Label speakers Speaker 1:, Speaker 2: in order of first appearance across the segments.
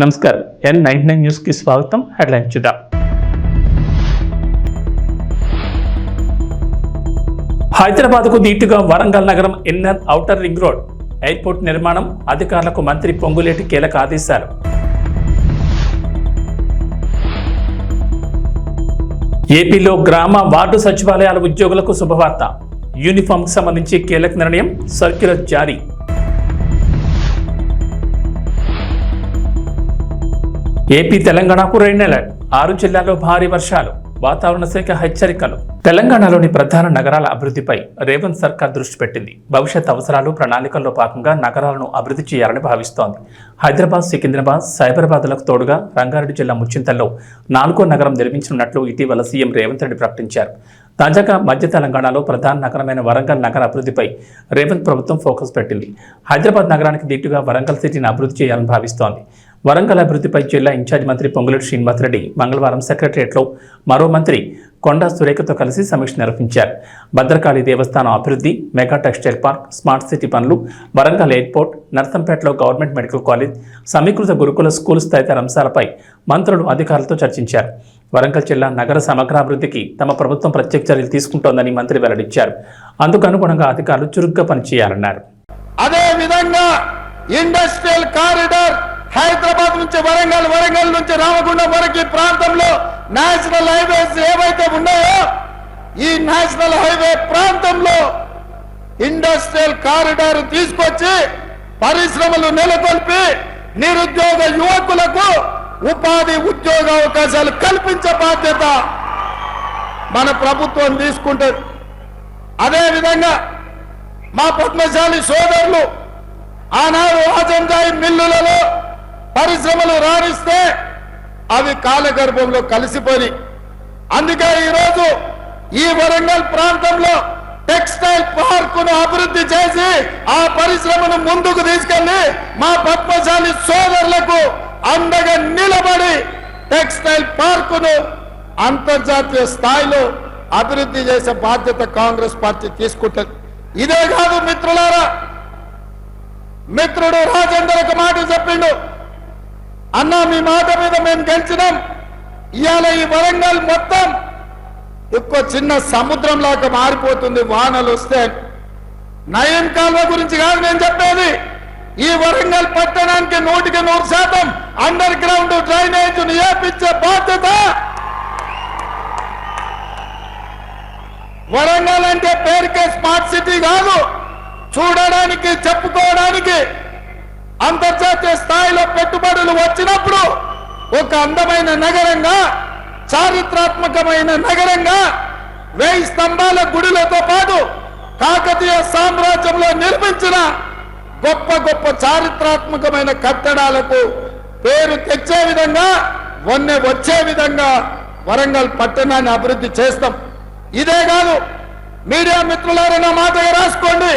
Speaker 1: నమస్కారం N99 news కి స్వాగతం. హెడ్లైన్స్ చూద్దాం. హైదరాబాద్కు దీటుగా వరంగల్ నగరం inner outer ring road airport నిర్మాణం అధికారులకు మంత్రి పొంగులేటి కీలక ఆదేశాలు. ఏపీలో గ్రామ వార్డు సచివాలయాల ఉద్యోగులకు శుభవార్త. యూనిఫామ్కి సంబంధించి కీలక నిర్ణయం, సర్క్యులర్ జారీ. ఏపీ తెలంగాణకు రెడ్ అలర్ట్. 6 జిల్లాల్లో భారీ వర్షాలు. వాతావరణ శాఖ హెచ్చరికలు. తెలంగాణలోని ప్రధాన నగరాల అభివృద్ధిపై రేవంత్ సర్కార్ దృష్టి పెట్టింది. భవిష్యత్ అవసరాలు ప్రణాళికల్లో భాగంగా నగరాలను అభివృద్ధి చేయాలని భావిస్తోంది. హైదరాబాద్, సికింద్రాబాద్, సైబరాబాద్లకు తోడుగా రంగారెడ్డి జిల్లా ముచ్చింతల్లో 4వ నగరం నిర్మించనున్నట్లు ఇటీవల సీఎం రేవంత్ రెడ్డి ప్రకటించారు. తాజాగా మధ్య తెలంగాణలో ప్రధాన నగరమైన వరంగల్ నగర అభివృద్ధిపై రేవంత్ ప్రభుత్వం ఫోకస్ పెట్టింది. హైదరాబాద్ నగరానికి దీటుగా వరంగల్ సిటీని అభివృద్ధి చేయాలని భావిస్తోంది. వరంగల్ అభివృద్ధిపై జిల్లా ఇన్ఛార్జ్ మంత్రి పొంగులేటి శ్రీనివాసరెడ్డి మంగళవారం సెక్రటరియట్లో మరో మంత్రి కొండా సురేఖతో కలిసి సమీక్ష నిర్వహించారు. భద్రకాళి దేవస్థానం అభివృద్ధి, mega textile park, smart city పనులు, వరంగల్ ఎయిర్పోర్ట్, నర్సంపేటలో గవర్నమెంట్ మెడికల్ కాలేజ్, సమీకృత గురుకుల స్కూల్స్ తదితర అంశాలపై మంత్రులు అధికారులతో చర్చించారు. వరంగల్ జిల్లా నగర సమగ్రాభివృద్ధికి తమ ప్రభుత్వం ప్రత్యేక చర్యలు తీసుకుంటోందని మంత్రి వెల్లడించారు. అందుకు అనుగుణంగా అధికారులు చురుగ్గా పనిచేయాలన్నారు.
Speaker 2: అదేవిధంగా ఇండస్ట్రియల్ కారిడార్ హైదరాబాద్ నుంచి వరంగల్, వరంగల్ నుంచి రామగుండం వరకు ప్రాంతంలో నేషనల్ హైవేస్ ఏవైతే ఉన్నాయో ఈ నేషనల్ హైవే ప్రాంతంలో ఇండస్ట్రియల్ కారిడార్ తీసుకొచ్చి పరిశ్రమలు నెలకొల్పి నిరుద్యోగ యువకులకు ఉపాధి ఉద్యోగ అవకాశాలు కల్పించే బాధ్యత మన ప్రభుత్వం తీసుకుంటుంది. అదేవిధంగా మా పద్మశాలి సోదరులు ఆనాడు రాజంజాయి మిల్లులలో పరిశ్రమలు రాణిస్తే అవి కాలగర్భంలో కలిసిపోయి, అందుకే ఈరోజు ఈ వరంగల్ ప్రాంతంలో టెక్స్టైల్ పార్కును అభివృద్ధి చేసి ఆ పరిశ్రమను ముందుకు తీసుకెళ్లి మా పద్మశాలి సోదరులకు అండగా నిలబడి టెక్స్టైల్ పార్కును అంతర్జాతీయ స్థాయిలో అభివృద్ధి చేసే బాధ్యత కాంగ్రెస్ పార్టీ తీసుకుంటుంది. ఇదే కాదు మిత్రులారా, మిత్రుడు రాజేందర్ ఒక మాట చెప్పిండు, అన్నా మీ మాట మీద మేము గెలిచినాం, ఇవాళ ఈ వరంగల్ మొత్తం ఎక్కువ చిన్న సముద్రం లాగా మారిపోతుంది వానలు వస్తే. నయం కాల్వ గురించి కాదు నేను చెప్పేది, ఈ వరంగల్ పట్టణానికి 100% అండర్ గ్రౌండ్ డ్రైనేజ్ ఏపించే బాధ్యత. వరంగల్ అంటే పేరుకే స్మార్ట్ సిటీ కాదు, చూడడానికి చెప్పుకోవడానికి అంతర్జాతీయ స్థాయిలో పెట్టుబడులు వచ్చినప్పుడు ఒక అందమైన నగరంగా, చారిత్రాత్మకమైన నగరంగా, 1000 స్తంభాల గుడులతో పాటు కాకతీయ సామ్రాజ్యంలో నిర్మించిన గొప్ప గొప్ప చారిత్రాత్మకమైన కట్టడాలకు పేరు తెచ్చే విధంగా, వన్నె వచ్చే విధంగా వరంగల్ పట్టణాన్ని అభివృద్ధి చేస్తాం. ఇదే కాదు, మీడియా మిత్రులారా నా మాటగా రాసుకోండి,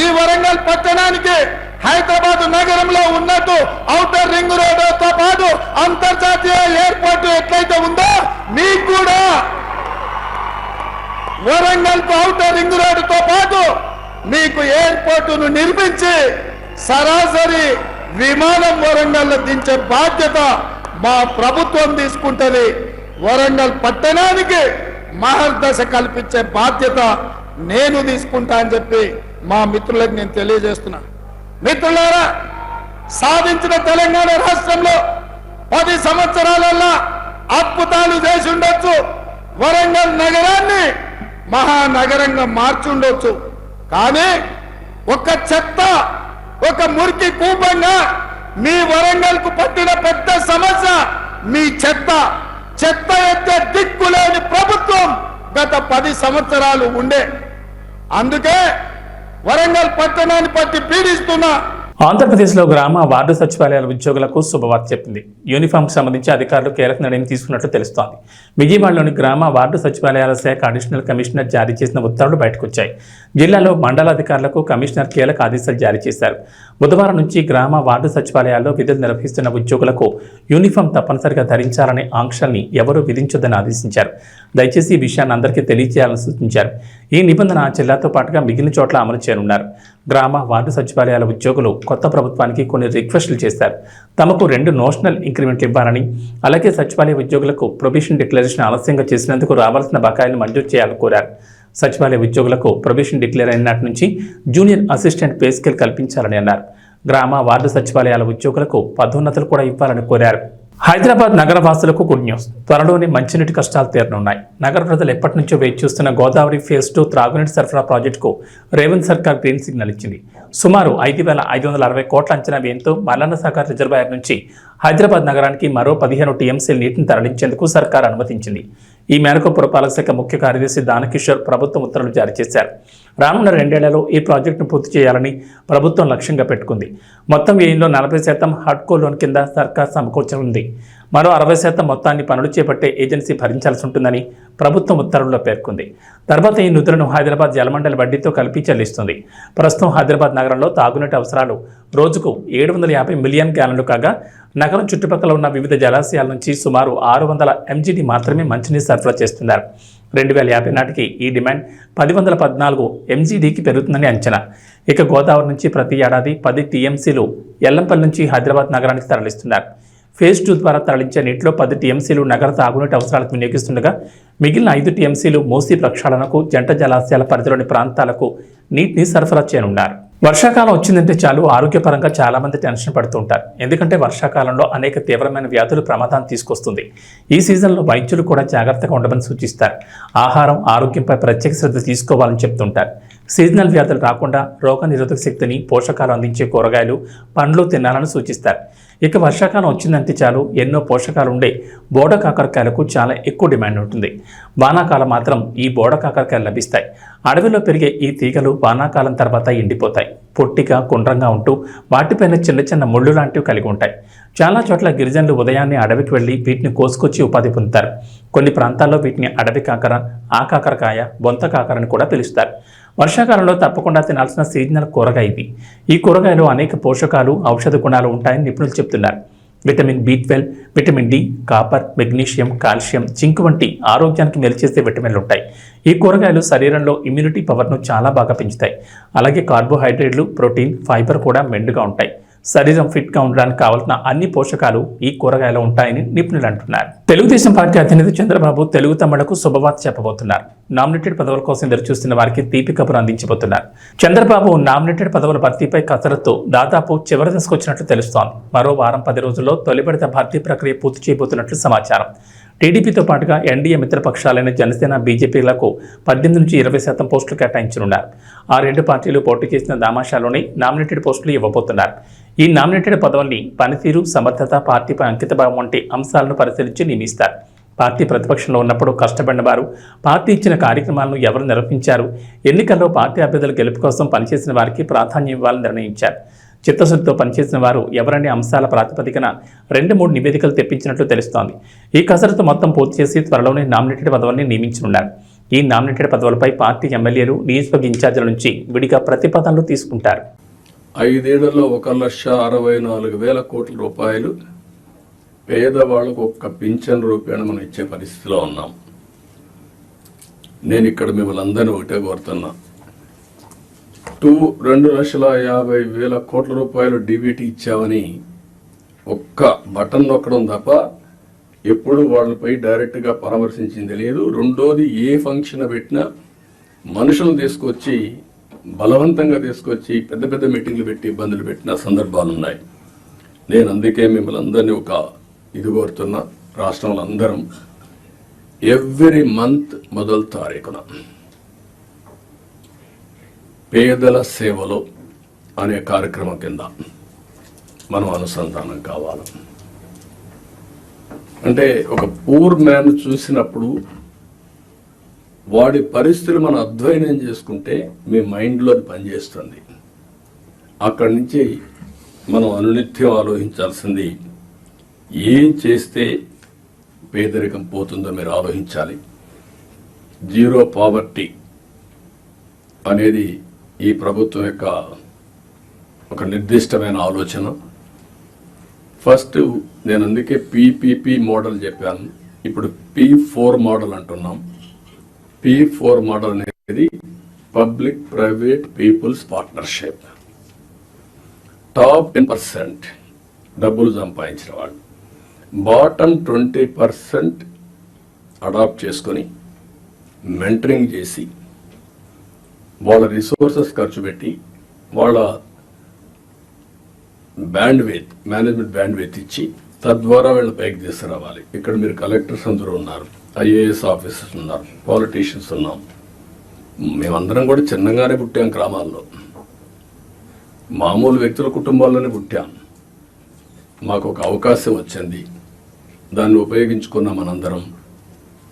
Speaker 2: ఈ వరంగల్ పట్టణానికి హైదరాబాద్ నగరంలో ఉన్నట్టు ఔటర్ రింగ్ రోడ్డుతో పాటు అంతర్జాతీయ ఎయిర్పోర్ట్ ఎట్లయితే ఉందో మీకు కూడా వరంగల్ ఔటర్ రింగ్ రోడ్డుతో పాటు మీకు ఎయిర్పోర్టును నిర్మించి సరాసరి విమానం వరంగల్ దించే బాధ్యత మా ప్రభుత్వం తీసుకుంటుంది. వరంగల్ పట్టణానికి మహర్దశ కల్పించే బాధ్యత నేను తీసుకుంటా అని చెప్పి మా మిత్రులకు నేను తెలియజేస్తున్నా. మిత్రులారా, సాధించిన తెలంగాణ రాష్ట్రంలో 10 సంవత్సరాలల్లా అద్భుతాలు చేసి ఉండొచ్చు, వరంగల్ నగరాన్ని మహానగరంగా మార్చుండొచ్చు. కానీ ఒక చెత్త, ఒక మురికి కూపంగా మీ వరంగల్ కు పట్టిన పెద్ద సమస్య మీ చెత్త. చెత్త ఎత్తే దిక్కులేని ప్రభుత్వం గత 10 సంవత్సరాలు ఉండే. అందుకే వరంగల్ పట్టణాన్ని పట్టి పీడిస్తున్నా.
Speaker 1: ఆంధ్రప్రదేశ్లో గ్రామ వార్డు సచివాలయాల ఉద్యోగులకు శుభవార్త చెప్పింది. యూనిఫామ్కి సంబంధించి అధికారులు కీలక నిర్ణయం తీసుకున్నట్లు తెలుస్తోంది. విజయవాడలోని గ్రామ వార్డు సచివాలయాల శాఖ అడిషనల్ కమిషనర్ జారీ చేసిన ఉత్తర్వులు బయటకు వచ్చాయి. జిల్లాలో మండలాధికారులకు కమిషనర్ కీలక ఆదేశాలు జారీ చేశారు. బుధవారం నుంచి గ్రామ వార్డు సచివాలయాల్లో విధులు నిర్వహిస్తున్న ఉద్యోగులకు యూనిఫామ్ తప్పనిసరిగా ధరించాలనే ఆంక్షల్ని ఎవరూ విధించొద్దని ఆదేశించారు. దయచేసి ఈ విషయాన్ని అందరికీ తెలియజేయాలని సూచించారు. ఈ నిబంధన జిల్లాతో పాటుగా మిగిలిన చోట్ల అమలు చేయనున్నారు. గ్రామ వార్డు సచివాలయాల ఉద్యోగులు కొత్త ప్రభుత్వానికి కొన్ని రిక్వెస్టులు చేశారు. తమకు 2 నోషనల్ ఇంక్రిమెంట్లు ఇవ్వాలని, అలాగే సచివాలయ ఉద్యోగులకు ప్రొబేషన్ డిక్లరేషన్ ఆలస్యంగా చేసినందుకు రావాల్సిన బకాయిలను మంజూరు చేయాలని కోరారు. సచివాలయ ఉద్యోగులకు ప్రొబేషన్ డిక్లేర్ అయినటి నుంచి జూనియర్ అసిస్టెంట్ పే స్కేల్ కల్పించాలని అన్నారు. గ్రామ వార్డు సచివాలయాల ఉద్యోగులకు పదోన్నతులు కూడా ఇవ్వాలని కోరారు. హైదరాబాద్ నగర వాసులకు గుడ్ న్యూస్. త్వరలోనే మంచినీటి కష్టాలు తీరనున్నాయి. నగర ప్రజలు ఎప్పటి నుంచో వేచి చూస్తున్న గోదావరి ఫేజ్ 2 త్రాగునీటి సరఫరా ప్రాజెక్టుకు రేవంత్ సర్కార్ గ్రీన్ సిగ్నల్ ఇచ్చింది. సుమారు 5,560 కోట్ల అంచనా వ్యయంతో మల్లన్న సాగర్ రిజర్వాయర్ నుంచి హైదరాబాద్ నగరానికి మరో 15 టీఎంసీల నీటిని తరలించేందుకు సర్కార్ అనుమతించింది. ఈ మేరకు పురపాలక శాఖ ముఖ్య కార్యదర్శి దానకిషోర్ ప్రభుత్వం ఉత్తర్వులు జారీ చేశారు. రానున్న 2 ఏళ్లలో ఈ ప్రాజెక్టును పూర్తి చేయాలని ప్రభుత్వం లక్ష్యంగా పెట్టుకుంది. మొత్తం వ్యయంలో 40% హడ్కో లోన్ కింద సర్కార్ సమకూర్చనుంది. మరో 60% మొత్తాన్ని పనులు చేపట్టే ఏజెన్సీ భరించాల్సి ఉంటుందని ప్రభుత్వం ఉత్తర్వుల్లో పేర్కొంది. తర్వాత ఈ నిధులను హైదరాబాద్ జలమండలి వడ్డీతో కలిపి చెల్లిస్తుంది. ప్రస్తుతం హైదరాబాద్ నగరంలో తాగునీటి అవసరాలు రోజుకు 750 మిలియన్ గ్యాలన్లు కాగా, నగరం చుట్టుపక్కల ఉన్న వివిధ జలాశయాల నుంచి సుమారు 600 ఎంజీడీ మాత్రమే మంచినీరు సరఫరా చేస్తున్నారు. 2050 నాటికి ఈ డిమాండ్ 1014 ఎంజీడీకి పెరుగుతుందని అంచనా. ఇక గోదావరి నుంచి ప్రతి ఏడాది 10 టీఎంసీలు ఎల్లంపల్లి నుంచి హైదరాబాద్ నగరానికి తరలిస్తున్నారు. ఫేజ్ 2 ద్వారా తరలించే నీటిలో 10 టీఎంసీలు నగర తాగునీటి అవసరాలకు వినియోగిస్తుండగా, మిగిలిన 5 టీఎంసీలు మూసీ ప్రక్షాళనకు, జంట జలాశయాల పరిధిలోని ప్రాంతాలకు నీటిని సరఫరా చేయనున్నారు. వర్షాకాలం వచ్చిందంటే చాలు ఆరోగ్యపరంగా చాలా మంది టెన్షన్ పడుతుంటారు. ఎందుకంటే వర్షాకాలంలో అనేక తీవ్రమైన వ్యాధులు ప్రమాదాన్ని తీసుకొస్తుంది. ఈ సీజన్లో వైద్యులు కూడా జాగ్రత్తగా ఉండమని సూచిస్తారు. ఆహారం, ఆరోగ్యంపై ప్రత్యేక శ్రద్ధ తీసుకోవాలని చెప్తుంటారు. సీజనల్ వ్యాధులు రాకుండా రోగనిరోధక శక్తిని, పోషకాలు అందించే కూరగాయలు, పండ్లు తినాలని సూచిస్తారు. ఇక వర్షాకాలం వచ్చిందంటే చాలు ఎన్నో పోషకాలు ఉండే బోడ కాకరకాయలకు చాలా ఎక్కువ డిమాండ్ ఉంటుంది. వానాకాలం మాత్రం ఈ బోడ కాకరకాయలు లభిస్తాయి. అడవిలో పెరిగే ఈ తీగలు వానాకాలం తర్వాత ఎండిపోతాయి. పొట్టిగా, గుండ్రంగా ఉంటూ వాటిపైన చిన్న చిన్న ముళ్ళు లాంటివి కలిగి ఉంటాయి. చాలా చోట్ల గిరిజనులు ఉదయాన్నే అడవికి వెళ్లి వీటిని కోసుకొచ్చి ఉపాధి పొందుతారు. కొన్ని ప్రాంతాల్లో వీటిని అడవి కాకర, ఆ కాకరకాయ, బొంత కాకర అని కూడా పిలుస్తారు. వర్షాకాలంలో తప్పకుండా తినాల్సిన సీజనల్ కూరగాయ ఇది. ఈ కూరగాయలో అనేక పోషకాలు, ఔషధ గుణాలు ఉంటాయని నిపుణులు చెప్తున్నారు. Vitamin B12, vitamin D, copper, magnesium, calcium, zinc వంటి ఆరోగ్యానికి మేలు చేసే విటమిన్లు ఉంటాయి. ఈ కూరగాయలు శరీరంలో ఇమ్యూనిటీ పవర్ను చాలా బాగా పెంచుతాయి. అలాగే కార్బోహైడ్రేట్లు, ప్రోటీన్, ఫైబర్ కూడా మెండుగా ఉంటాయి. శరీరం ఫిట్గా ఉండడానికి కావాల్సిన అన్ని పోషకాలు ఈ కూరగాయలో ఉంటాయని నిపుణులు అంటున్నారు. తెలుగుదేశం పార్టీ అధినేత చంద్రబాబు తెలుగు తమ్ముళ్లకు శుభవార్త చెప్పబోతున్నారు. నామినేటెడ్ పదవుల కోసం ఎదురు చూస్తున్న వారికి తీపి కబురు అందించబోతున్నారు. చంద్రబాబు నామినేటెడ్ పదవుల భర్తీపై కసరత్తు దాదాపు చివరి దశకు వచ్చినట్లు తెలుస్తోంది. మరో వారం 10 రోజుల్లో తొలి విడత భర్తీ ప్రక్రియ పూర్తి చేయబోతున్నట్లు సమాచారం. టీడీపీతో పాటుగా ఎన్డీఏ మిత్రపక్షాలైన జనసేన, బీజేపీలకు 18 నుంచి 20% పోస్టులు కేటాయించనున్నారు. ఆ 2 పార్టీలు పోటీ చేసిన దామాషాలోనే నామినేటెడ్ పోస్టులు ఇవ్వబోతున్నారు. ఈ నామినేటెడ్ పదవుల్ని పనితీరు, సమర్థత, పార్టీపై అంకితభావం వంటి అంశాలను పరిశీలించి నియమిస్తారు. పార్టీ ప్రతిపక్షంలో ఉన్నప్పుడు కష్టపడిన వారు, పార్టీ ఇచ్చిన కార్యక్రమాలను ఎవరు నిర్వహించారు, ఎన్నికల్లో పార్టీ అభ్యర్థుల గెలుపు కోసం పనిచేసిన వారికి ప్రాధాన్యం ఇవ్వాలని నిర్ణయించారు. చిత్తశుద్ధితో పనిచేసిన వారు ఎవరనే అంశాల ప్రాతిపదికన 2-3 నివేదికలు తెప్పించినట్లు తెలుస్తోంది. ఈ కసరత్తు మొత్తం పూర్తి చేసి త్వరలోనే నామినేటెడ్ పదవుల్ని నియమించనున్నారు. ఈ నామినేటెడ్ పదవులపై పార్టీ ఎమ్మెల్యేలు, నియోజకవర్గ ఇన్ఛార్జీల నుంచి విడిగా ప్రతిపాదనలు తీసుకుంటారు.
Speaker 3: 5 ఏళ్లలో 1,64,000 కోట్ల రూపాయలు పేదవాళ్లకు ఒక్క పింఛన్ రూపేణ మనం ఇచ్చే పరిస్థితిలో ఉన్నాం. నేను ఇక్కడ మిమ్మల్ని అందరినీ ఒకటే కోరుతున్నా, 2,50,000 కోట్ల రూపాయలు డీబీటీ ఇచ్చామని ఒక్క బటన్ నొక్కడం తప్ప ఎప్పుడు వాళ్ళపై డైరెక్ట్గా పరామర్శించింది లేదు. రెండోది, ఏ ఫంక్షన్ పెట్టినా మనుషులను తీసుకొచ్చి, బలవంతంగా తీసుకొచ్చి పెద్ద పెద్ద మీటింగ్లు పెట్టి ఇబ్బందులు పెట్టిన సందర్భాలు ఉన్నాయి. నేను అందుకే మిమ్మల్ని అందరినీ ఒక ఇది కోరుతున్నా, రాష్ట్రంలో అందరం ఎవ్రీ మంత్ మొదటి తారీఖున పేదల సేవలో అనే కార్యక్రమం కింద మనం అనుసంధానం కావాలి. అంటే ఒక పూర్ మ్యాన్ చూసినప్పుడు వాడి పరిస్థితులు మనం అధ్యయనం చేసుకుంటే మీ మైండ్లో అది పనిచేస్తుంది. అక్కడి నుంచి మనం అనునిత్యం ఆలోచించాల్సింది, ఏం చేస్తే పేదరికం పోతుందో మీరు ఆలోచించాలి. జీరో పావర్టీ అనేది ఈ ప్రభుత్వం యొక్క ఒక నిర్దిష్టమైన ఆలోచన. ఫస్ట్ నేను అందుకే PPP మోడల్ చెప్పాను, ఇప్పుడు P4 మోడల్ అంటున్నాం. P4 మోడల్ అనేది public private people's partnership. Top 10% డబ్బులు సంపాదించిన వాళ్ళు, బాటమ్ 20% అడాప్ట్ చేసుకొని మెంటరింగ్ చేసి వాళ్ళ రిసోర్సెస్ ఖర్చు పెట్టి వాళ్ళ మేనేజ్మెంట్ బ్యాండ్విడ్త్ ఇచ్చి తద్వారా వీళ్ళని పైకి తీసుకురావాలి. ఇక్కడ మీరు కలెక్టర్స్ అందరూ ఉన్నారు, ఐఏఎస్ ఆఫీసర్స్ ఉన్నారు, పాలిటీషియన్స్ ఉన్నాం. మేమందరం కూడా చిన్నగానే పుట్టాం, గ్రామాల్లో మామూలు వ్యక్తుల కుటుంబాల్లోనే పుట్టాం. మాకు ఒక అవకాశం వచ్చింది, దాన్ని ఉపయోగించుకున్నాం. మనందరం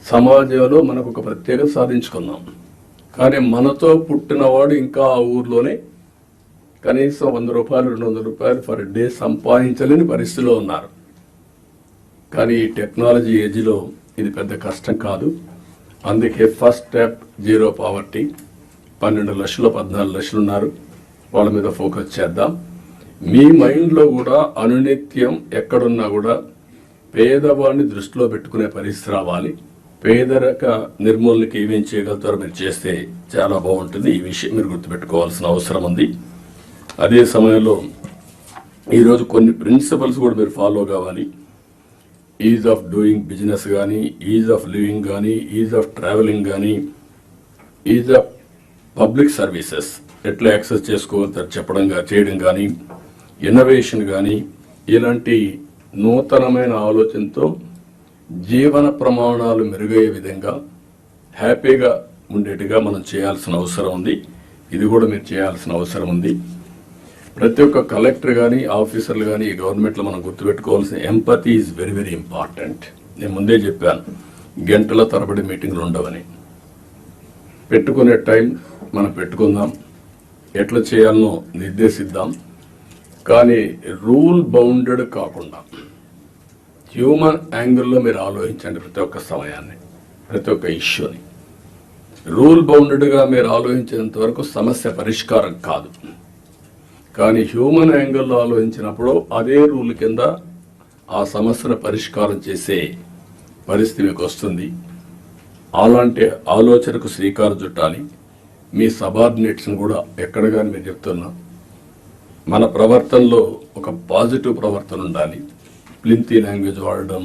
Speaker 3: సమాజంలో మనకు ఒక ప్రత్యేకత సాధించుకున్నాం. కానీ మనతో పుట్టినవాడు ఇంకా ఆ ఊర్లోనే కనీసం 100 రూపాయలు 200 రూపాయలు పర్ డే సంపాదించలేని పరిస్థితిలో ఉన్నారు. కానీ ఈ టెక్నాలజీ ఏజ్లో ఇది పెద్ద కష్టం కాదు. అందుకే ఫస్ట్ స్టెప్ జీరో పావర్టీ. 12 లక్షలు 14 లక్షలు ఉన్నారు, వాళ్ళ మీద ఫోకస్ చేద్దాం. మీ మైండ్లో కూడా అనునిత్యం ఎక్కడున్నా కూడా పేదవాడిని దృష్టిలో పెట్టుకునే పరిస్థితి రావాలి. పేదరిక నిర్మూలనకి ఏమేం చేయగలుగుతారో మీరు చేస్తే చాలా బాగుంటుంది. ఈ విషయం మీరు గుర్తుపెట్టుకోవాల్సిన అవసరం ఉంది. అదే సమయంలో ఈరోజు కొన్ని ప్రిన్సిపల్స్ కూడా మీరు ఫాలో కావాలి. ఈజ్ ఆఫ్ డూయింగ్ బిజినెస్ కానీ, ఈజ్ ఆఫ్ లివింగ్ కానీ, ఈజ్ ఆఫ్ ట్రావెలింగ్ కానీ, ఈజ్ ఆఫ్ పబ్లిక్ సర్వీసెస్ ఎట్లా యాక్సెస్ చేసుకోగలుగుతారు చేయడం కానీ, ఇన్నోవేషన్ కానీ, ఇలాంటి నూతనమైన ఆలోచనతో జీవన ప్రమాణాలు మెరుగయ్యే విధంగా హ్యాపీగా ఉండేట్టుగా మనం చేయాల్సిన అవసరం ఉంది. ఇది కూడా మీరు చేయాల్సిన అవసరం ఉంది. ప్రతి ఒక్క కలెక్టర్ కానీ, ఆఫీసర్లు కానీ ఈ గవర్నమెంట్లో మనం గుర్తుపెట్టుకోవాల్సిన empathy is very very important. నేను ముందే చెప్పాను, గంటల తరబడి మీటింగ్లు ఉండవని. పెట్టుకునే టైం మనం పెట్టుకుందాం, ఎట్లా చేయాలనో నిర్దేశిద్దాం. కానీ రూల్ బౌండెడ్ కాకుండా హ్యూమన్ యాంగిల్లో మీరు ఆలోచించండి. ప్రతి ఒక్క సమయాన్ని, ప్రతి ఒక్క ఇష్యూని రూల్ బౌండెడ్గా మీరు ఆలోచించేంత వరకు సమస్య పరిష్కారం కాదు. కానీ హ్యూమన్ యాంగిల్లో ఆలోచించినప్పుడు అదే రూల్ కింద ఆ సమస్యను పరిష్కారం చేసే పరిస్థితి మీకు వస్తుంది. అలాంటి ఆలోచనకు శ్రీకారం చుట్టాలి. మీ సబార్డినేట్స్ని కూడా ఎక్కడ కానీ మీరు చెప్తున్నా, మన ప్రవర్తనలో ఒక పాజిటివ్ ప్రవర్తన ఉండాలి. ప్లింతీ లాంగ్వేజ్ వాడడం,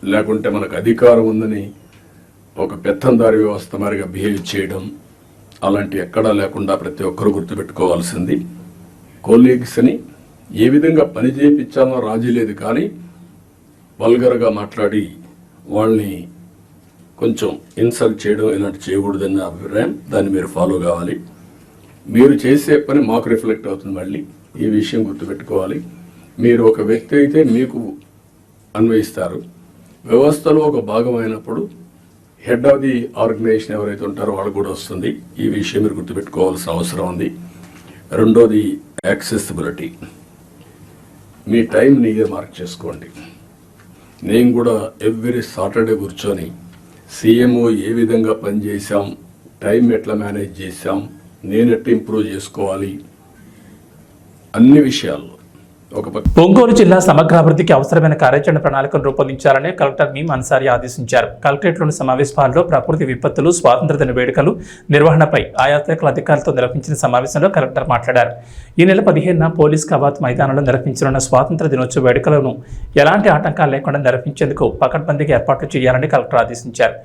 Speaker 3: లేకుంటే మనకు అధికారం ఉందని ఒక పెత్తందారి వ్యవస్థ మరిగా బిహేవ్ చేయడం, అలాంటి ఎక్కడా లేకుండా ప్రతి ఒక్కరూ గుర్తుపెట్టుకోవాల్సింది. కొలీగ్స్ని ఏ విధంగా పని చేయించాలో రాజీ లేదు, కానీ వల్గర్గా మాట్లాడి వాళ్ళని కొంచెం ఇన్సల్ట్ చేయడం ఇలాంటి చేయకూడదన్న అభిప్రాయం. దాన్ని మీరు ఫాలో కావాలి. మీరు చేసే పని మాకు రిఫ్లెక్ట్ అవుతుంది. మళ్ళీ ఈ విషయం గుర్తుపెట్టుకోవాలి. మీరు ఒక వ్యక్తి అయితే మీకు అన్వయిస్తారు, వ్యవస్థలో ఒక భాగమైనప్పుడు హెడ్ ఆఫ్ ది ఆర్గనైజేషన్ ఎవరైతే ఉంటారో వాళ్ళు కూడా వస్తుంది. ఈ విషయం మీరు గుర్తుపెట్టుకోవాల్సిన అవసరం ఉంది. రెండోది యాక్సెసిబిలిటీ. మీ టైంని ఇయర్ మార్క్ చేసుకోండి. నేను కూడా ఎవ్రీ సాటర్డే కూర్చొని సీఎంఓ ఏ విధంగా పనిచేసాం, టైం ఎట్లా మేనేజ్ చేశాం, నేను ఎట్లా ఇంప్రూవ్ చేసుకోవాలి, అన్ని విషయాల్లో
Speaker 1: ఒంగోలు జిల్లా సమగ్రాభివృద్ధికి అవసరమైన కార్యాచరణ ప్రణాళికను రూపొందించాలని కలెక్టర్ మీమ్ అన్సారీ ఆదేశించారు. కలెక్టరేట్లోని సమావేశ హాల్లో ప్రకృతి విపత్తులు, స్వాతంత్ర దిన వేడుకలు నిర్వహణపై ఆయా శాఖల అధికారులతో నిర్వహించిన సమావేశంలో కలెక్టర్ మాట్లాడారు. ఈ నెల 15న పోలీస్ కవాత్ మైదానంలో నిర్వహించనున్న స్వాతంత్ర దినోత్సవ వేడుకలను ఎలాంటి ఆటంకాలు లేకుండా నిర్వహించేందుకు పకడ్బందీగా ఏర్పాట్లు చేయాలని కలెక్టర్ ఆదేశించారు.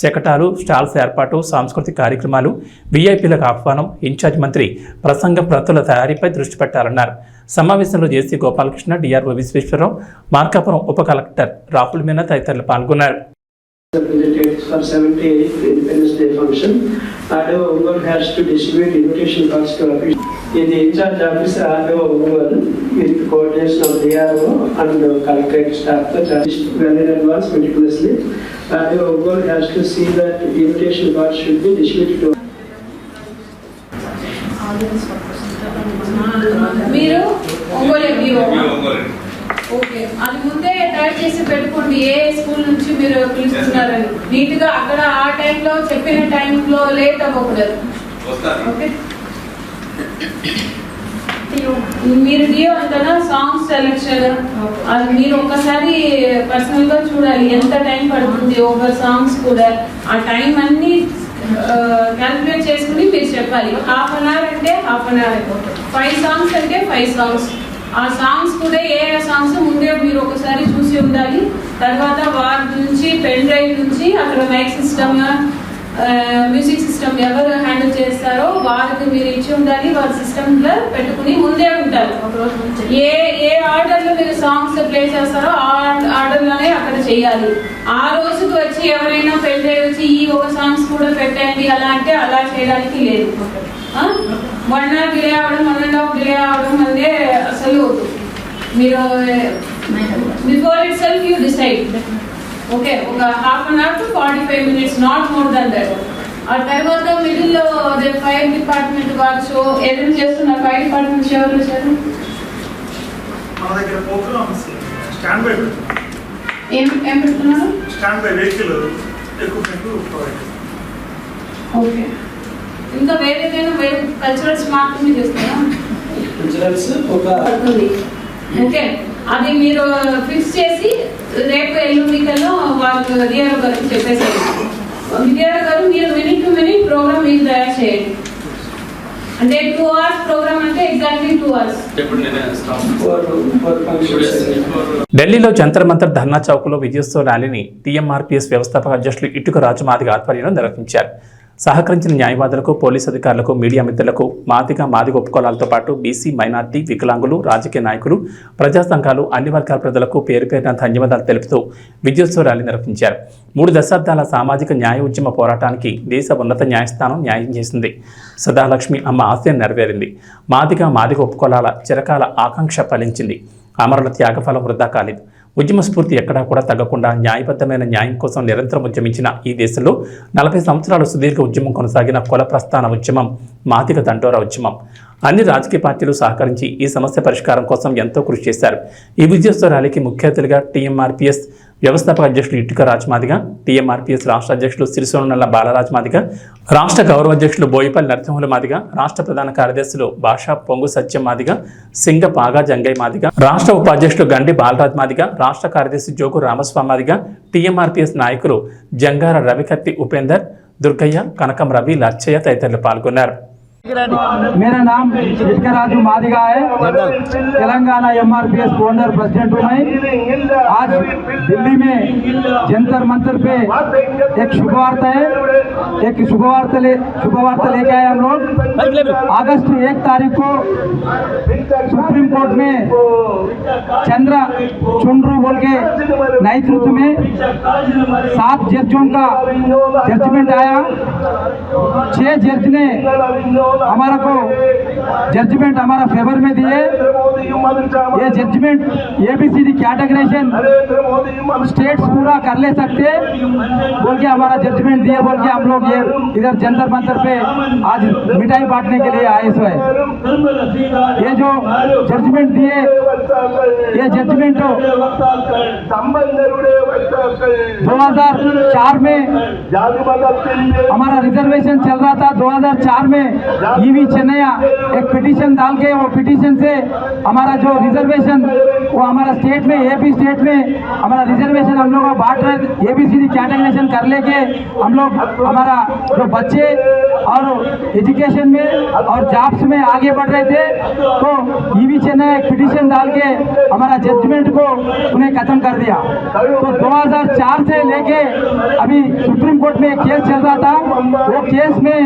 Speaker 1: శకటాలు, స్టాల్స్ ఏర్పాటు, సాంస్కృతిక కార్యక్రమాలు, వీఐపీలకు ఆహ్వానం, ఇన్ఛార్జ్ మంత్రి ప్రసంగం ప్రతుల తయారీపై దృష్టి పెట్టాలన్నారు. సమావేశంలో జేసీ గోపాలకృష్ణ, డిఆర్ఓ విశ్వేశ్వరరావు, మార్కాపురం ఉప కలెక్టర్ రాహుల్ మీనా తదితరులు పాల్గొన్నారు.
Speaker 4: For 78th Independence Day function, RDO Ongole has to distribute invitation cards to officials. In the in-charge officer RDO Ongole, with coordination of DRO and collectorate staff, well in advance meticulously, RDO Ongole has to see that invitation cards should be distributed to.
Speaker 5: మీరు Ongole okay, అది ముందే type చేసి పెట్టుకోండి. ఏ school నుంచి మీరు పిలుస్తున్నారని నీట్గా అక్కడ ఆ టైంలో చెప్పిన టైంలో లేట్ అవ్వకూడదు. ఓకే, మీరు డియో అంటారా సాంగ్స్ సెలెక్షన్, అది మీరు ఒక్కసారి పర్సనల్ గా చూడాలి ఎంత టైం పడుతుంది. ఓవర్ సాంగ్స్ కూడా ఆ టైం అన్ని క్యాల్కులేట్ చేసుకుని మీరు చెప్పాలి. హాఫ్ అన్ అవర్ అంటే హాఫ్ అన్ అవర్, 5 songs అంటే 5 songs. ఆ సాంగ్స్ కూడా ఏ సాంగ్స్ ముందే మీరు ఒకసారి చూసి ఉండాలి. తర్వాత వారి నుంచి పెన్ డ్రైవ్ నుంచి అక్కడ మైక్ సిస్టమ్, మ్యూజిక్ సిస్టమ్ ఎవరు హ్యాండిల్ చేస్తారో వారికి మీరు ఇచ్చి ఉండాలి. వారి సిస్టమ్ లో పెట్టుకుని ముందే ఉంటారు. ఏ ఆర్డర్ లో మీరు సాంగ్స్ ప్లే చేస్తారో ఆ ఆర్డర్ లోనే అక్కడ చేయాలి. ఆ రోజుకి వచ్చి ఎవరైనా పెన్ డ్రైవ్ వచ్చి ఈ ఒక సాంగ్స్ కూడా పెట్టండి అలా అంటే అలా చేయడానికి లేదు. 1 hour డిలే అవ్వడం, 1.5 డిలే అవ్వడం అంటే అసలు మీరు before it self you decide. Okay, ఒక half an hour to 45 minutes, not more than that. ఆ తర్వాత మిడిల్ లో అదే ఫైర్ డిపార్ట్మెంట్ వాళ్ళు షో ఏదైనా చేస్తున్నారు. ఫైర్ డిపార్ట్మెంట్ షో ఎవరు వచ్చారు?
Speaker 6: మన దగ్గర ప్రోగ్రామ్స్ స్టాండ్ బై
Speaker 5: ఏం పెడుతున్నారు?
Speaker 6: Stand by vehicle equipment provide.
Speaker 5: Okay, ఇంకా వేరే కల్చరల్స్ మాత్రమే చేస్తారా?
Speaker 4: కల్చరల్స్ ఒక
Speaker 5: ఓకే, అది మీరు ఫిక్స్ చేసి రేపు ఎల్లుండికల్లో వాళ్ళు డిఆర్ఓ గారికి చెప్పేసారు. డిఆర్ఓ గారు మీరు మినిట్ టు మినిట్ ప్రోగ్రామ్ మీరు తయారు చేయండి. అంటే 2 hours ప్రోగ్రామ్ అంటే ఎగ్జాక్ట్లీ 2 hours.
Speaker 1: ఢిల్లీలో జంతర్ మంతర్ ధర్నా చౌక్లో విజయోత్సవ ర్యాలీని టీఎంఆర్పీఎస్ వ్యవస్థాపక అధ్యక్షులు ఇటుక రాజు మాదిగ ఆధ్వర్యంలో నిర్వహించారు. సహకరించిన న్యాయవాదులకు, పోలీసు అధికారులకు, మీడియా మిత్రులకు, మాదిగ ఒప్పుకోలాలతో పాటు బీసీ, మైనార్టీ, వికలాంగులు, రాజకీయ నాయకులు, ప్రజా సంఘాలు, అన్ని వర్గాల ప్రజలకు పేరు పేరున ధన్యవాదాలు తెలుపుతూ విజయోత్సవ ర్యాలీ నిర్వహించారు. 3 దశాబ్దాల సామాజిక న్యాయ ఉద్యమ పోరాటానికి దేశ ఉన్నత న్యాయస్థానం న్యాయం చేసింది. సదాలక్ష్మి అమ్మ ఆశయం నెరవేరింది. మాదిగ ఒప్పుకోలాల చిరకాల ఆకాంక్ష ఫలించింది. అమరుల త్యాగఫలం వృధా కాలేదు. ఉద్యమ స్ఫూర్తి ఎక్కడా కూడా తగ్గకుండా న్యాయబద్ధమైన న్యాయం కోసం నిరంతరం ఉద్యమించిన ఈ దేశంలో 40 సంవత్సరాలు సుదీర్ఘ ఉద్యమం కొనసాగిన కుల ప్రస్థాన ఉద్యమం మాదిగ దండోరా ఉద్యమం. అన్ని రాజకీయ పార్టీలు సహకరించి ఈ సమస్య పరిష్కారం కోసం ఎంతో కృషి చేశారు. ఈ విజయోత్సవ ర్యాలీకి ముఖ్య అతిథిగా టీఎంఆర్పీఎస్ వ్యవస్థాపక అధ్యక్షులు ఇటుక రాజు మాదిగ, టీఎంఆర్పీఎస్ రాష్ట్ర అధ్యక్షులు సిరిసోనల్ల బాలరాజు మాదిగ, రాష్ట్ర గౌరవ అధ్యక్షులు బోయిపల్లి నరసింహుల మాదిగ, రాష్ట్ర ప్రధాన కార్యదర్శులు భాషా పొంగు సత్యం మాదిగ, సింగ పాగా జంగయ్య మాదిగ, రాష్ట్ర ఉపాధ్యక్షులు గండి బాలరాజు మాదిగ, రాష్ట్ర కార్యదర్శి జోగు రామస్వామి మాదిగ, టీఎంఆర్పీఎస్ నాయకులు జంగార రవికత్తి ఉపేందర్, దుర్గయ్య, కనకం రవి, లచ్చయ్య తదితరులు పాల్గొన్నారు.
Speaker 7: मेरा नाम इटका राजू मादिगा है। तेलंगाना एमआरपीएस फाउंडर प्रेसिडेंट हूँ मैं। आज दिल्ली में जंतर मंतर पे एक शुभवार्ता है, एक शुभवार्ता लेके आए हम लोग। अगस्त 1 तारीख को सुप्रीम कोर्ट में चंद्र चुंड्रू बोल के नेतृत्व में 7 जजों का जजमेंट आया। 6 जज ने हमारा को जजमेंट हमारा फेवर में दिए। ये जजमेंट एबीसीडी कैटेगराइजेशन स्टेट्स पूरा कर ले सकते बोल के हमारा जजमेंट दिए बोल के हम लोग ये इधर जंतर मंतर पे आज मिठाई बांटने के लिए आए हुए। ये जो जजमेंट दिए, ये जजमेंट 2004 में हमारा रिजर्वेशन चल रहा था। 2004 में ईवी चेन्नैया एक पिटीशन डाल के वो पिटीशन से हमारा जो रिजर्वेशन वो हमारा स्टेट में एपी स्टेट में हमारा रिजर्वेशन हम लोग बांट रहे, एबीसीडी कैटेगराइजेशन कर लेके हम लोग हमारा जो बच्चे और एजुकेशन में और जॉब्स में आगे बढ़ रहे थे। तो ईवी चेन्नैया एक पिटीशन डाल के हमारा जजमेंट को उन्हें खत्म कर दिया। तो 2004 से लेके अभी सुप्रीम कोर्ट में एक केस चल रहा था। वो केस में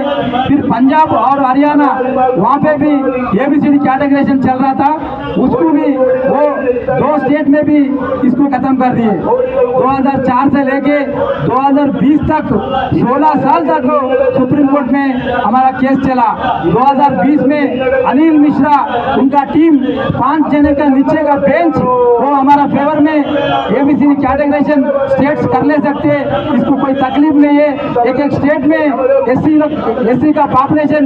Speaker 7: फिर पंजाब और हरियाणा वहाँ पे भी एबीसीडी कैटेगराइजेशन चल रहा था, उसको भी वो 2 स्टेट में भी इसको खत्म कर दिए। 2004 से लेके 2020 तक 16 साल तक सुप्रीम कोर्ट में हमारा केस चला। 2020 में अनिल मिश्रा उनका टीम 5 जने का नीचे का बेंच वो हमारा फेवर में एबीसीडी कैटेगराइजेशन स्टेट्स कर ले सकते, इसको कोई तकलीफ नहीं है। एक स्टेट में एससी का पॉपुलेशन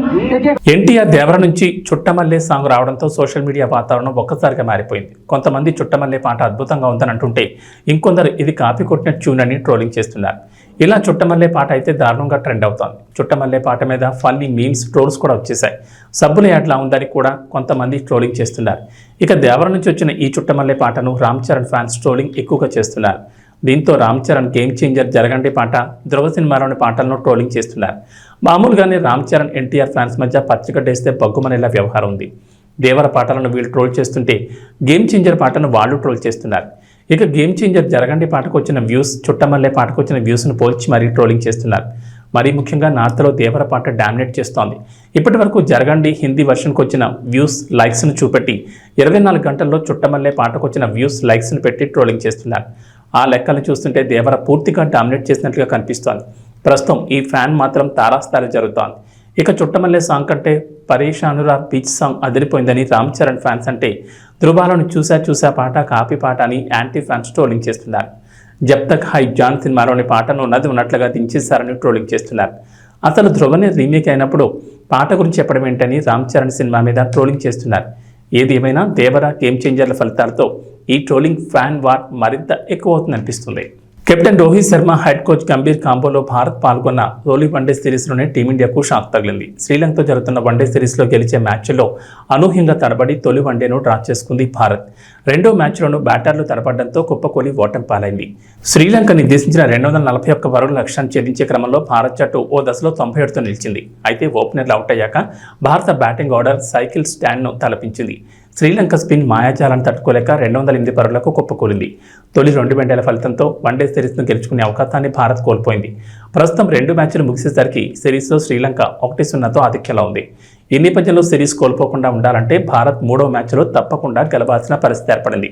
Speaker 1: ఎన్టీఆర్ దేవర నుంచి చుట్టమల్లే సాంగ్ రావడంతో సోషల్ మీడియా వాతావరణం ఒక్కసారిగా మారిపోయింది. కొంతమంది చుట్టమల్లే పాట అద్భుతంగా ఉందని అంటుంటే ఇంకొందరు ఇది కాపీ కొట్టిన ట్యూన్ అని ట్రోలింగ్ చేస్తున్నారు. ఇలా చుట్టమల్లే పాట అయితే దారుణంగా ట్రెండ్ అవుతోంది. చుట్టమల్లే పాట మీద ఫన్నీ మీమ్స్, ట్రోల్స్ కూడా వచ్చేసాయి. సబ్బుల యాడ్లా ఉందని కూడా కొంతమంది ట్రోలింగ్ చేస్తున్నారు. ఇక దేవర నుంచి వచ్చిన ఈ చుట్టమల్లే పాటను రామ్ చరణ్ ఫ్యాన్స్ ట్రోలింగ్ ఎక్కువగా చేస్తున్నారు. దీంతో రామ్ చరణ్ గేమ్ చేంజర్ జరగండి పాట, ధ్రువ సినిమాలోని పాటలను ట్రోలింగ్ చేస్తున్నారు. మామూలుగానే రామ్ చరణ్ ఎన్టీఆర్ ఫ్యాన్స్ మధ్య పచ్చిగడ్డేస్తే బగ్గుమనేలా వ్యవహారం ఉంది. దేవర పాటలను వీళ్ళు ట్రోల్ చేస్తుంటే గేమ్ చేంజర్ పాటను వాళ్ళు ట్రోల్ చేస్తున్నారు. ఇక గేమ్ చేంజర్ జరగండి పాటకు వచ్చిన వ్యూస్, చుట్టమల్లె పాటకు వచ్చిన వ్యూస్ను పోల్చి మరీ ట్రోలింగ్ చేస్తున్నారు. మరీ ముఖ్యంగా నార్త్లో దేవర పాట డామినేట్ చేస్తోంది. ఇప్పటి వరకు జరగండి హిందీ వర్షన్కి వచ్చిన వ్యూస్, లైక్స్ను చూపెట్టి 24 గంటల్లో చుట్టమల్లె పాటకు వచ్చిన వ్యూస్, లైక్స్ను పెట్టి ట్రోలింగ్ చేస్తున్నారు. ఆ లెక్కలు చూస్తుంటే దేవర పూర్తిగా డామినేట్ చేసినట్లుగా కనిపిస్తోంది. ప్రస్తుతం ఈ ఫ్యాన్ మాత్రం తారాస్థాయిలో జరుగుతోంది. ఇక చుట్టమల్లె సాంగ్ కంటే పరేషానురా బీచ్ సాంగ్ అదిరిపోయిందని రామ్ చరణ్ ఫ్యాన్స్ అంటే ధృవాలను చూసా పాట కాపీ పాట అని యాంటీ ఫ్యాన్స్ ట్రోలింగ్ చేస్తున్నారు. జబ్ తక్ హై జాన్ సినిమాలోని పాటను ఉన్నది ఉన్నట్లుగా దించేశారని ట్రోలింగ్ చేస్తున్నారు. అసలు ధ్రువనే రీమేక్ అయినప్పుడు పాట గురించి చెప్పడం ఏంటని రామ్ చరణ్ సినిమా మీద ట్రోలింగ్ చేస్తున్నారు. ఏది ఏమైనా దేవర గేమ్ చేంజర్ల ఫలితాలతో ఈ ట్రోలింగ్ ఫ్యాన్ వార్ మరింత ఎక్కువ అవుతుందనిపిస్తుంది. Captain Rohit Sharma, head coach Gambhir కాంబోలో భారత్ పాల్గొన్న తొలి వన్డే సిరీస్లోనే టీమిండియాకు షాక్ తగిలింది. శ్రీలంకతో జరుగుతున్న వన్డే సిరీస్లో గెలిచే మ్యాచ్లో అనూహ్యంగా తడబడి తొలి వన్డేను డ్రా చేసుకుంది భారత్. రెండో మ్యాచ్లోనూ బ్యాటర్లు తడబడడంతో కుప్పకూలి ఓటమి పాలైంది. శ్రీలంక నిర్దేశించిన 241 పరుగుల లక్ష్యాన్ని ఛేదించే క్రమంలో భారత్ జట్టు ఓ దశలో 97తో నిలిచింది. అయితే ఓపెనర్లు అవుట్ అయ్యాక భారత బ్యాటింగ్ ఆర్డర్ సైకిల్ స్టాండ్ను తలపించింది. శ్రీలంక స్పిన్ మాయాజాలను తట్టుకోలేక 208 పరుగులకు కుప్పకూలింది. తొలి 2 వన్డేల ఫలితంతో వన్డే సిరీస్ను గెలుచుకునే అవకాశాన్ని భారత్ కోల్పోయింది. ప్రస్తుతం 2 మ్యాచ్లు ముగిసేసరికి సిరీస్లో శ్రీలంక 1-0తో ఆధిక్యంలో ఉంది. ఈ నేపథ్యంలో సిరీస్ కోల్పోకుండా ఉండాలంటే భారత్ 3వ మ్యాచ్లో తప్పకుండా గెలవాల్సిన పరిస్థితి ఏర్పడింది.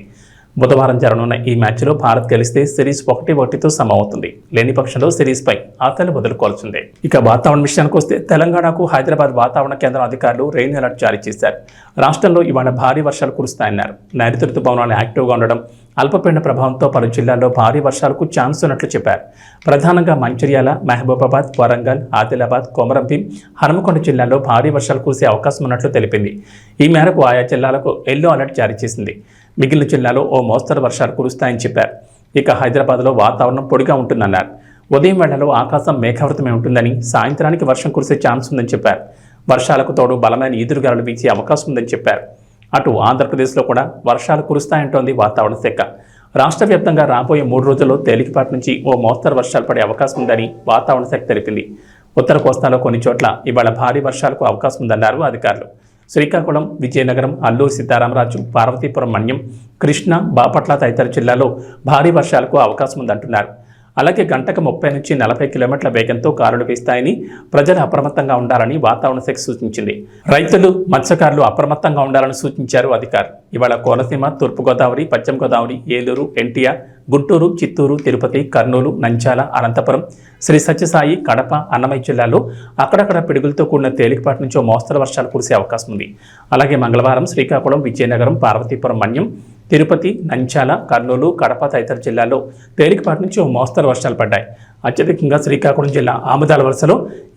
Speaker 1: బుధవారం జరగనున్న ఈ మ్యాచ్లో భారత్ గెలిస్తే సిరీస్ 1-1తో సమవుతుంది. లేని పక్షంలో సిరీస్పై ఆశలు వదులుకోవాల్సిందే. ఇక వాతావరణ విషయానికి వస్తే తెలంగాణకు హైదరాబాద్ వాతావరణ కేంద్రం అధికారులు రెయిన్ అలర్ట్ జారీ చేశారు. రాష్ట్రంలో ఇవాళ భారీ వర్షాలు కురుస్తాయన్నారు. నైరుతి రుతుపవనాలు యాక్టివ్గా ఉండడం, అల్పపీడన ప్రభావంతో పలు జిల్లాల్లో భారీ వర్షాలకు ఛాన్స్ ఉన్నట్లు చెప్పారు. ప్రధానంగా మంచిర్యాల, మహబూబాబాద్, వరంగల్, ఆదిలాబాద్, కొమరంభీం, హనుమకొండ జిల్లాల్లో భారీ వర్షాలు కురిసే అవకాశం ఉన్నట్లు తెలిపింది. ఈ మేరకు ఆయా జిల్లాలకు ఎల్లో అలర్ట్ జారీ చేసింది. మిగిలిన జిల్లాలో ఓ మోస్తరు వర్షాలు కురుస్తాయని చెప్పారు. ఇక హైదరాబాద్లో వాతావరణం పొడిగా ఉంటుందన్నారు. ఉదయం వేళలో ఆకాశం మేఘావృతమై ఉంటుందని, సాయంత్రానికి వర్షం కురిసే ఛాన్స్ ఉందని చెప్పారు. వర్షాలకు తోడు బలమైన ఈదురుగాలులు వీచే అవకాశం ఉందని చెప్పారు. అటు ఆంధ్రప్రదేశ్లో కూడా వర్షాలు కురుస్తాయంటోంది వాతావరణ శాఖ. రాష్ట్ర వ్యాప్తంగా రాబోయే 3 రోజుల్లో తేలికపాటి నుంచి ఓ మోస్తరు వర్షాలు పడే అవకాశం ఉందని వాతావరణ శాఖ తెలిపింది. ఉత్తర కోస్తాలో కొన్ని చోట్ల ఇవాళ భారీ వర్షాలకు అవకాశం ఉందన్నారు అధికారులు. శ్రీకాకుళం, విజయనగరం, అల్లూరు సీతారామరాజు, పార్వతీపురం మన్యం, కృష్ణా, బాపట్ల తదితర జిల్లాల్లో భారీ వర్షాలకు అవకాశం ఉందంటున్నారు. అలాగే గంటకు 30 నుంచి 40 కిలోమీటర్ల వేగంతో గాలులు వీస్తాయని, ప్రజలు అప్రమత్తంగా ఉండాలని వాతావరణ శాఖ సూచించింది. రైతులు, మత్స్యకారులు అప్రమత్తంగా ఉండాలని సూచించారు అధికారులు. ఇవాళ కోనసీమ, తూర్పుగోదావరి, పశ్చిమ గోదావరి, ఏలూరు, ఎన్టీఆర్, గుంటూరు, చిత్తూరు, తిరుపతి, కర్నూలు, నంద్యాల, అనంతపురం, శ్రీ సత్యసాయి, కడప, అన్నమయ్య జిల్లాల్లో అక్కడక్కడ పిడుగులతో కూడిన తేలికపాటి నుంచి మోస్తరు వర్షాలు కురిసే అవకాశం ఉంది. అలాగే మంగళవారం శ్రీకాకుళం, విజయనగరం, పార్వతీపురం మన్యం, తిరుపతి, నంద్యాల, కర్నూలు, కడప తదితర జిల్లాల్లో తేలికపాటి నుంచి మోస్తరు వర్షాలు పడ్డాయి. అత్యధికంగా శ్రీకాకుళం జిల్లా ఆముదాల వలసలో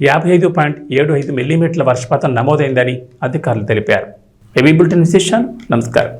Speaker 1: 55.75 మిల్లీమీటర్ల వర్షపాతం నమోదైందని అధికారులు తెలిపారు. ఏబీ బులెటిన్ విశేషాలు. నమస్కారం.